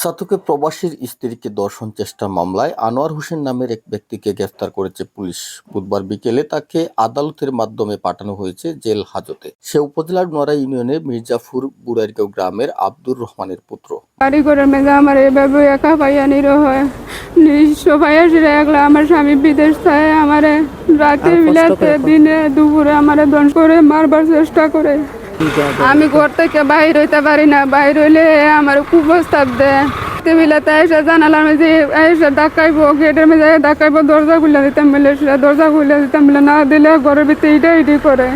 সাতুকে প্রবাসীর স্ত্রীকে ধর্ষণ চেষ্টার মামলায় আনোয়ার হোসেন নামের এক ব্যক্তিকে গ্রেফতার করেছে পুলিশ। বুধবার বিকেলে তাকে আদালতের মাধ্যমে পাঠানো হয়েছে জেল হাজতে। সে উপজেলার নোয়ারা ইউনিয়নের মির্জাপুর বুড়ারগাঁও গ্রামের আব্দুর রহমানের পুত্র। কারিগরের মেজা আমার এভাবে একা পাইয়া নিরহ নিঃস্ব পাইয়া সেটা একলা আমার স্বামী বিদেশ থাকে আমারে রাতে বিলাতে দিনে দুপুরে আমারে দণ্ড করে মারবার চেষ্টা করে। আমি ঘর থেকে বাইর হইতে পারি না, বাইর হইলে আমার কুপ্রস্তাব দেয়। বিলাতে এসে জানালার মধ্যে এসে ডাকাইবো, গেটের মধ্যে ডাকাইবো, দরজা খুলে দিতাম বলে সেটা দরজা খুলে দিতাম বলে না দিলে ঘরের ভিতরে ইটি করে।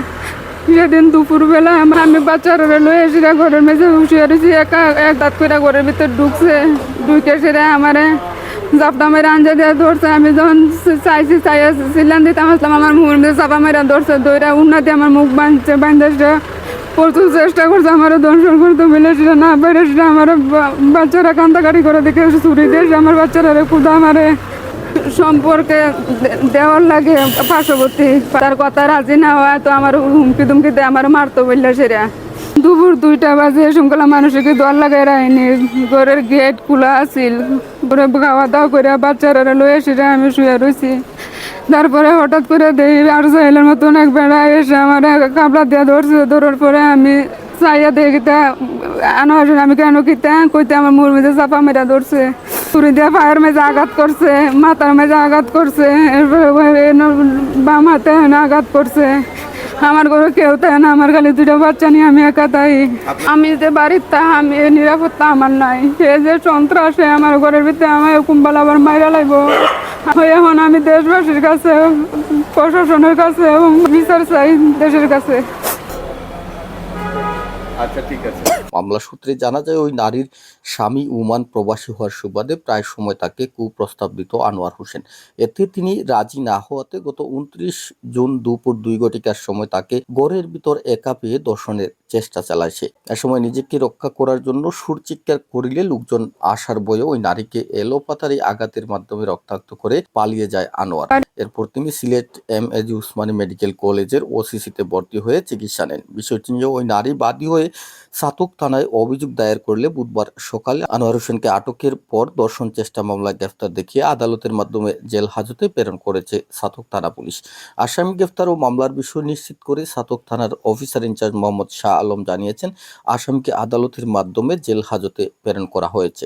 সেদিন দুপুরবেলা আমি বাচ্চারা লয়ে এসে ঘরের মেঝে হুঁশিয়ে রয়েছি, একা এক দাঁত করে ঘরের ভিতরে ঢুকে সেরে আমারে জাপটা মেরে আঞ্জা দিয়ে ধরছে। আমি যখন সিলান দিতাম আসলাম, আমার মুখের মধ্যে চাপা মেরা ধরছে, দইরা উন্না দিয়ে আমার মুখ বাঁধছে প্রচুর চেষ্টা করছে আমার দর্শন করতে বলে সেটা না বাইরে সেটা আমার বাচ্চারা কান্দাকাটি করে দেখে চুরি দিয়ে আমার বাচ্চারা ক্ষুদা আমারে সম্পর্কে দেওয়ার লাগে পার্শ্ববর্তী তার কথা রাজি না হয় তো আমার হুমকি দুমকি দেয় আমার মারতো বললে সেরা। দুপুর 2টা বাজে শৃঙ্খলা মানুষকে দল লাগাই রাখেনি, ঘরের গেট খোলা আছিল, ঘরে খাওয়া দাওয়া করে বাচ্চারা লয়ে সেটা আমি শুয়ে রয়েছি। তারপরে হঠাৎ করে দেখি আর সাইলের মতন এক বেড়া এসে আমার কাপড়া দিয়ে ধরছে। ধরার পরে আমি চাইয়া দেখি আনোয়ার আমি কেন কিতা কইতে আমার মুর মেঝে চাপা মেরা ধরছে, ছুরি দিয়ে পায়ের মেঝে আঘাত করছে, মাথার মেঝে আঘাত করছে, এরপরে বাম হাতে আঘাত করছে। আমার ঘরে কেউ তাই না, আমার খালি 2টা বাচ্চা নিয়ে আমি একা তাই। আমি যে বাড়ির তা আমি নিরাপত্তা আমার নাই, সে যে সন্ত্রাসে আমার ঘরের ভিতরে আমার কুম্বাল আবার মাইরা লাগবো। এখন আমি দেশবাসীর কাছে, প্রশাসনের কাছে এবং বিচার চাই দেশের কাছে। আচ্ছা, ঠিক আছে। মামলা সূত্রে জানা যায় ওই নারীর স্বামী ওমান প্রবাসী হওয়ার সুবাদে প্রায় সময় তাকে কুপ্রস্তাব দিত আনোয়ার হোসেন। এতে তিনি রাজি না হওয়াতে গত 29 জুন দুপুর 2 ঘটিকার সময় তাকে ঘরের ভিতর একা পেয়ে ধর্ষণের চেষ্টা চালায় সে। এ সময় নিজেকে রক্ষা করার জন্য সুর চিৎকার করিলে লোকজন আসার বয়ে ওই নারীকে এলোপাতাড়ি আঘাতের মাধ্যমে রক্তাক্ত করে পালিয়ে যায় আনোয়ার। এরপর তিনি সিলেট MAG উসমানী মেডিকেল কলেজের OCCতে ভর্তি হয়ে চিকিৎসা নেন। বিষয়টি নিয়ে ওই নারী বাদী হয়ে সাতক থানায় অভিযোগ দায়ের করলে বুধবার সকালে আনোয়ার হোসেনকে আটকের পর ধর্ষণ চেষ্টা মামলায় গ্রেফতার দেখিয়ে আদালতের মাধ্যমে জেল হাজতে প্রেরণ করেছে সাতক থানা পুলিশ। আসামি গ্রেফতার ও মামলার বিষয় নিশ্চিত করে সাতক থানার অফিসার ইনচার্জ মোহাম্মদ শাহ আলম জানিয়েছেন, আসামিকে আদালতের মাধ্যমে জেল হাজতে প্রেরণ করা হয়েছে।